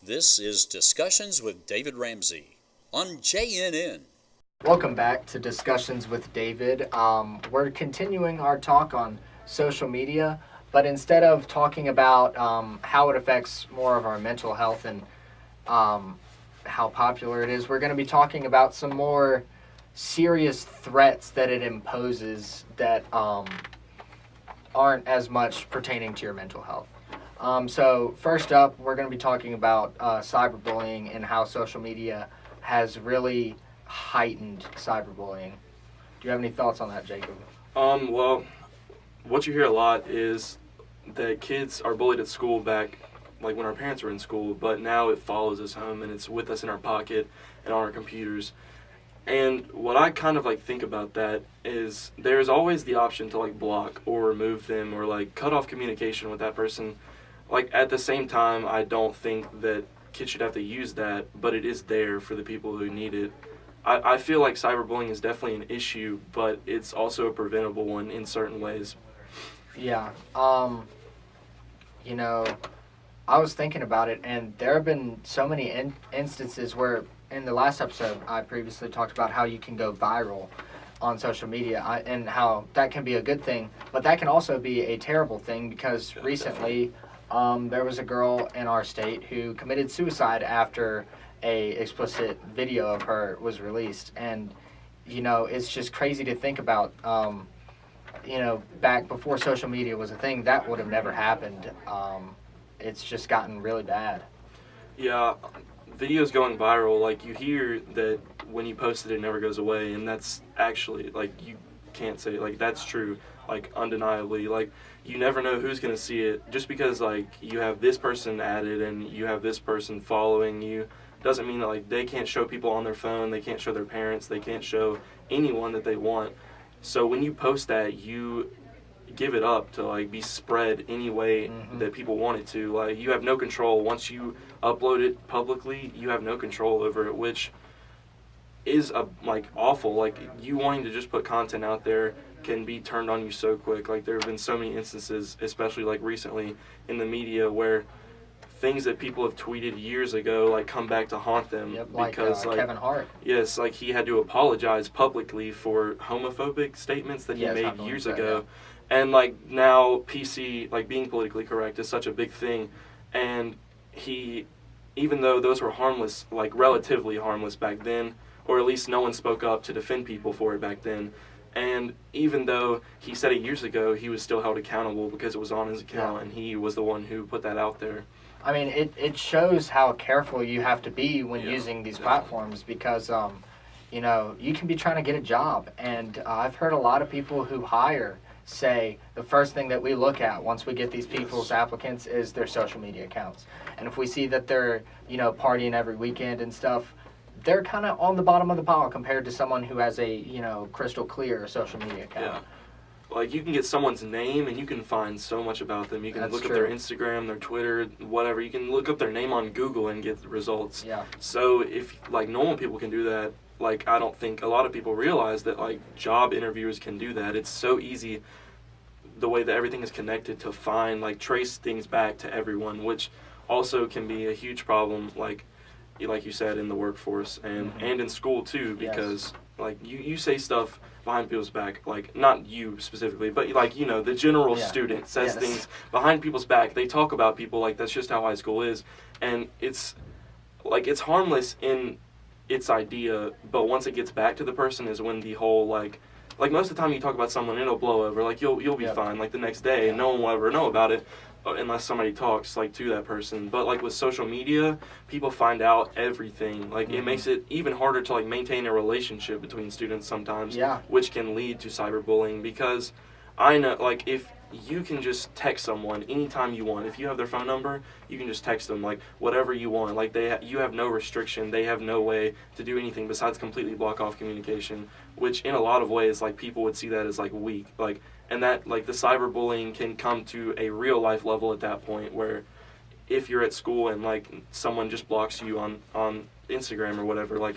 This is Discussions with David Ramsey on JNN. Welcome back to Discussions with David. We're continuing our talk on social media, but instead of talking about how it affects more of our mental health and how popular it is, we're going to be talking about some more serious threats that it imposes that aren't as much pertaining to your mental health. So first up, we're going to be talking about cyberbullying and how social media has really heightened cyberbullying. Do you have any thoughts on that, Jacob? Well, what you hear a lot is that kids are bullied at school back, like when our parents were in school, but now it follows us home and it's with us in our pocket and on our computers. And what I kind of think about that is there's always the option to block or remove them or cut off communication with that person. At the same time, I don't think that kids should have to use that, but it is there for the people who need it. I feel like cyberbullying is definitely an issue, but it's also a preventable one in certain ways. Yeah. I was thinking about it, and there have been so many instances where in the last episode I previously talked about how you can go viral on social media and how that can be a good thing, but that can also be a terrible thing because recently there was a girl in our state who committed suicide after a explicit video of her was released. And it's just crazy to think about. Back before social media was a thing, that would have never happened. It's just gotten really bad. Yeah, videos going viral, you hear that when you post it, it never goes away, and that's actually, you can't say, that's true, undeniably. You never know who's going to see it. Just because, you have this person added and you have this person following you, doesn't mean that, they can't show people on their phone, they can't show their parents, they can't show anyone that they want. So when you post that, you give it up to be spread any way that people want it to. You have no control. Once you upload it publicly, you have no control over it, which is awful. You wanting to just put content out there can be turned on you so quick. There have been so many instances, especially recently in the media, where things that people have tweeted years ago come back to haunt them. Yep, because Kevin Hart. Yes, he had to apologize publicly for homophobic statements that he made years ago. Yeah. And now PC being politically correct is such a big thing, and he, even though those were harmless, relatively harmless back then, or at least no one spoke up to defend people for it back then. And even though he said it years ago, he was still held accountable because it was on his account, and he was the one who put that out there. I mean, it shows how careful you have to be when using these platforms because, you can be trying to get a job. And I've heard a lot of people who hire say the first thing that we look at once we get these people's applicants is their social media accounts. And if we see that they're, partying every weekend and stuff, they're kind of on the bottom of the pile compared to someone who has a, crystal clear social media account. Yeah. You can get someone's name and you can find so much about them. You can look up their Instagram, their Twitter, whatever. You can look up their name on Google and get the results. Yeah. So if normal people can do that, I don't think a lot of people realize that job interviewers can do that. It's so easy the way that everything is connected to find trace things back to everyone, which also can be a huge problem like you said in the workforce and in school too, because you say stuff behind people's back, not you specifically, but the general student says things behind people's back. They talk about people that's just how high school is, and it's harmless in its idea, but once it gets back to the person is when the whole most of the time you talk about someone, it'll blow over. You'll be fine the next day, and no one will ever know about it unless somebody talks to that person. But with social media, people find out everything. It makes it even harder to maintain a relationship between students sometimes, which can lead to cyberbullying. Because I know if you can just text someone anytime you want. If you have their phone number, you can just text them whatever you want. You have no restriction. They have no way to do anything besides completely block off communication, which in a lot of ways people would see that as weak. And that the cyberbullying can come to a real life level at that point, where if you're at school and someone just blocks you on Instagram or whatever,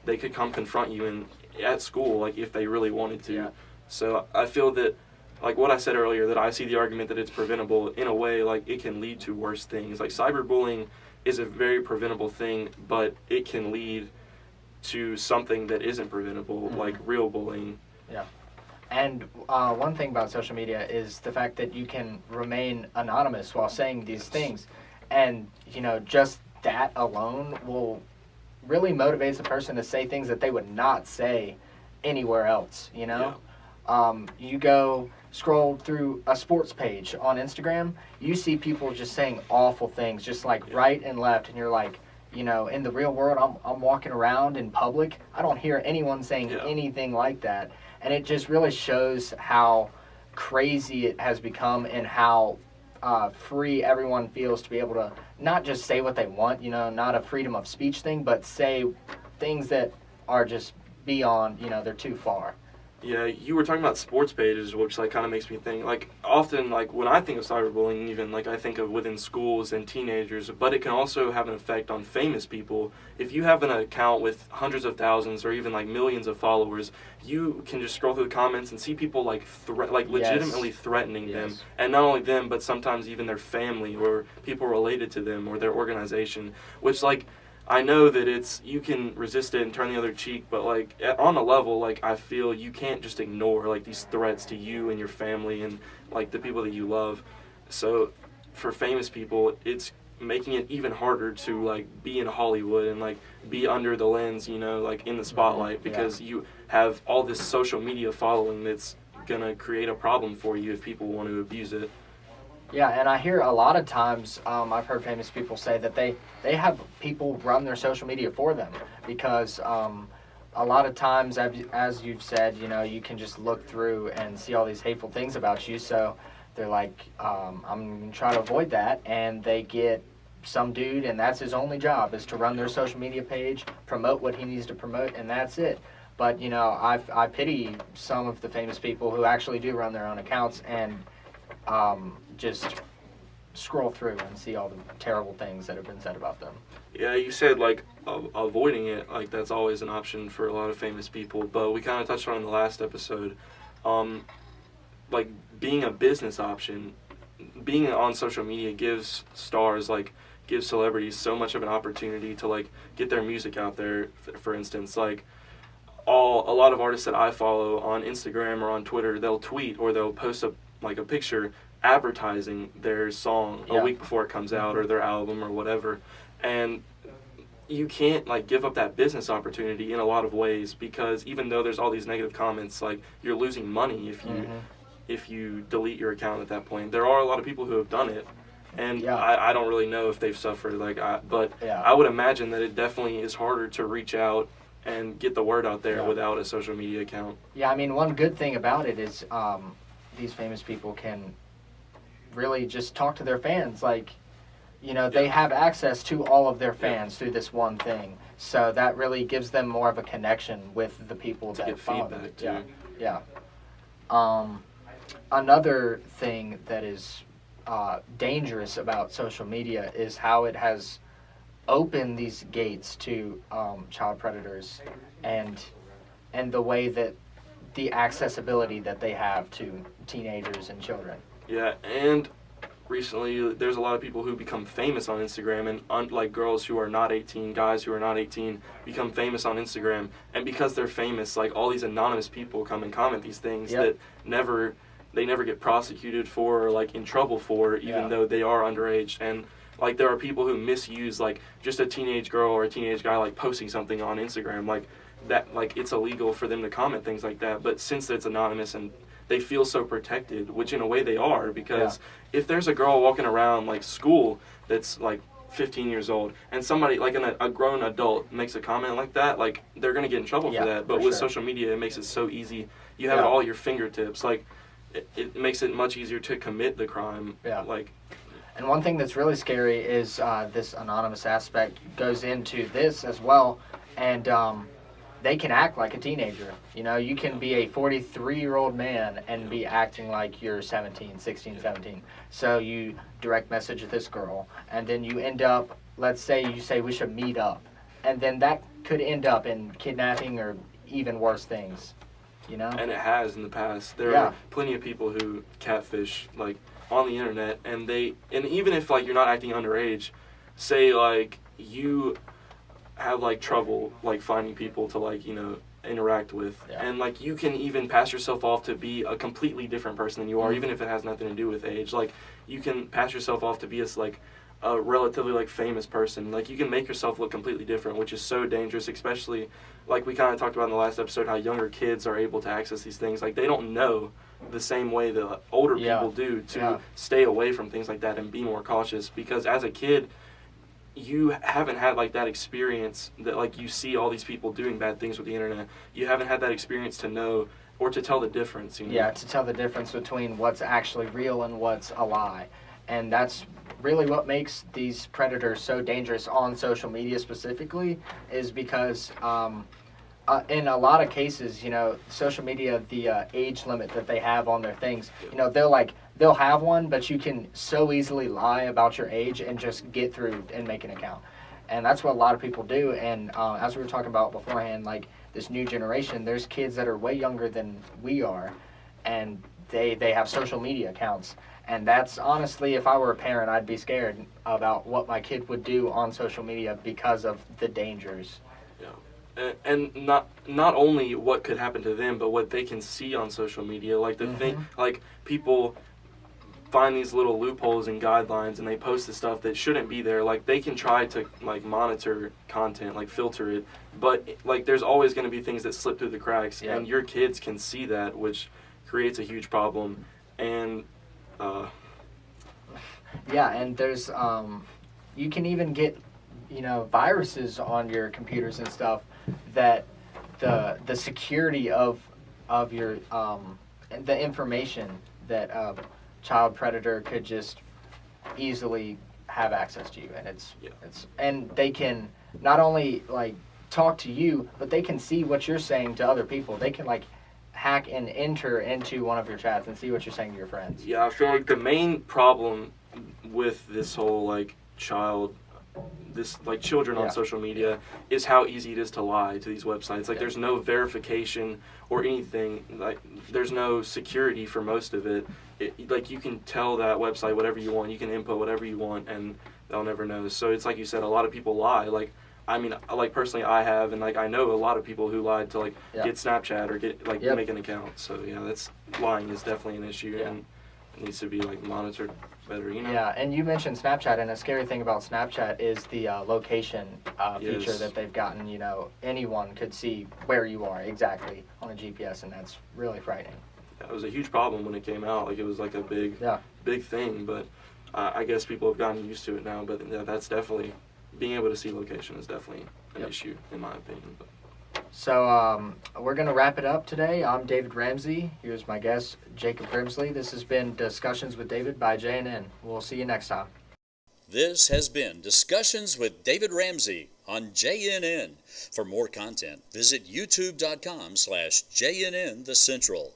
they could come confront you at school if they really wanted to. Yeah. So I feel that what I said earlier, that I see the argument that it's preventable in a way, it can lead to worse things. Cyberbullying is a very preventable thing, but it can lead to something that isn't preventable, like real bullying. Yeah. And one thing about social media is the fact that you can remain anonymous while saying these things. And, just that alone will really motivates a person to say things that they would not say anywhere else, Yeah. You go scroll through a sports page on Instagram, you see people just saying awful things, just like right and left, and you're like, in the real world, I'm walking around in public, I don't hear anyone saying anything like that. And it just really shows how crazy it has become and how free everyone feels to be able to not just say what they want, not a freedom of speech thing, but say things that are just beyond, they're too far. Yeah, you were talking about sports pages, which kind of makes me think, often, when I think of cyberbullying, even, I think of within schools and teenagers, but it can also have an effect on famous people. If you have an account with hundreds of thousands or even, millions of followers, you can just scroll through the comments and see people, legitimately threatening them. And not only them, but sometimes even their family or people related to them or their organization, which, I know that you can resist it and turn the other cheek, but on a level, I feel you can't just ignore these threats to you and your family and the people that you love. So for famous people, it's making it even harder to be in Hollywood and be under the lens, in the spotlight, because you have all this social media following that's gonna create a problem for you if people want to abuse it. Yeah, and I hear a lot of times, I've heard famous people say that they have people run their social media for them because a lot of times, as you've said, you can just look through and see all these hateful things about you. So they're like, I'm going to try to avoid that. And they get some dude, and that's his only job is to run their social media page, promote what he needs to promote, and that's it. But, I pity some of the famous people who actually do run their own accounts and just scroll through and see all the terrible things that have been said about them. Yeah, you said avoiding it, that's always an option for a lot of famous people, but we kind of touched on it in the last episode. Being a business option, being on social media gives stars, gives celebrities so much of an opportunity to get their music out there. For instance, a lot of artists that I follow on Instagram or on Twitter, they'll tweet or they'll post a picture advertising their song a week before it comes out or their album or whatever. And you can't give up that business opportunity in a lot of ways, because even though there's all these negative comments, you're losing money if you delete your account at that point. There are a lot of people who have done it, and I don't really know if they've suffered but I would imagine that it definitely is harder to reach out and get the word out there without a social media account. Yeah, I mean, one good thing about it is these famous people can really just talk to their fans. They have access to all of their fans through this one thing. So that really gives them more of a connection with the people that get follow feedback them. too. Yeah. Another thing that is dangerous about social media is how it has opened these gates to child predators and the way that the accessibility that they have to teenagers and children. Yeah, and recently there's a lot of people who become famous on Instagram, and girls who are not 18, guys who are not 18 become famous on Instagram, and because they're famous, all these anonymous people come and comment these things that they never get prosecuted for or in trouble for, even though they are underage. And there are people who misuse just a teenage girl or a teenage guy posting something on Instagram that it's illegal for them to comment things like that, but since it's anonymous and they feel so protected, which in a way they are, because if there's a girl walking around school that's 15 years old and somebody a grown adult makes a comment like that, they're going to get in trouble for that. But with social media, it makes it so easy. You have it all at your fingertips. It makes it much easier to commit the crime. And one thing that's really scary is this anonymous aspect goes into this as well, and they can act like a teenager. You can be a 43-year-old man and be acting like you're 17, 16, 17. So you direct message this girl, and then you end up, let's say you say we should meet up, and then that could end up in kidnapping or even worse things, And it has in the past. There are plenty of people who catfish, on the internet, and even if, you're not acting underage, say like you have like trouble like finding people to like interact with, and like you can even pass yourself off to be a completely different person than you are, even if it has nothing to do with age. Like you can pass yourself off to be like a relatively like famous person. Like you can make yourself look completely different, which is so dangerous, especially like we kind of talked about in the last episode how younger kids are able to access these things. Like they don't know the same way that older people do to stay away from things like that and be more cautious, because as a kid you haven't had like that experience that like you see all these people doing bad things with the internet. You haven't had that experience to know or to tell the difference, you know? Yeah, to tell the difference between what's actually real and what's a lie. And that's really what makes these predators so dangerous on social media specifically, is because in a lot of cases, social media, the age limit that they have on their things, they'll have one, but you can so easily lie about your age and just get through and make an account. And that's what a lot of people do. And as we were talking about beforehand, like this new generation, there's kids that are way younger than we are, and they have social media accounts. And that's honestly, if I were a parent, I'd be scared about what my kid would do on social media because of the dangers. Yeah. And not only what could happen to them, but what they can see on social media. Like the thing, like people find these little loopholes and guidelines, and they post the stuff that shouldn't be there. Like they can try to like monitor content, like filter it, but like there's always going to be things that slip through the cracks, and your kids can see that, which creates a huge problem. And and there's you can even get viruses on your computers and stuff that the security of your the information that child predator could just easily have access to you, and it's and they can not only like talk to you, but they can see what you're saying to other people. They can like hack and enter into one of your chats and see what you're saying to your friends. Yeah, I feel like the main problem with this whole like children on social media is how easy it is to lie to these websites. Like there's no verification or anything. Like there's no security for most of it. Like you can tell that website whatever you want, you can input whatever you want, and they'll never know. So it's like you said, a lot of people lie. Like I mean, like personally I have, and like I know a lot of people who lied to like get Snapchat or get like make an account. So that's lying is definitely an issue, and it needs to be like monitored better, Yeah, and you mentioned Snapchat, and a scary thing about Snapchat is the location feature that they've gotten. Anyone could see where you are exactly on a GPS, and that's really frightening. Yeah, it was a huge problem when it came out. Like it was like a big thing, but I guess people have gotten used to it now. But that's definitely, being able to see location is definitely an issue in my opinion. But. So we're going to wrap it up today. I'm David Ramsey. Here's my guest, Jacob Grimsley. This has been Discussions with David by JNN. We'll see you next time. This has been Discussions with David Ramsey on JNN. For more content, visit youtube.com/JNN The Central.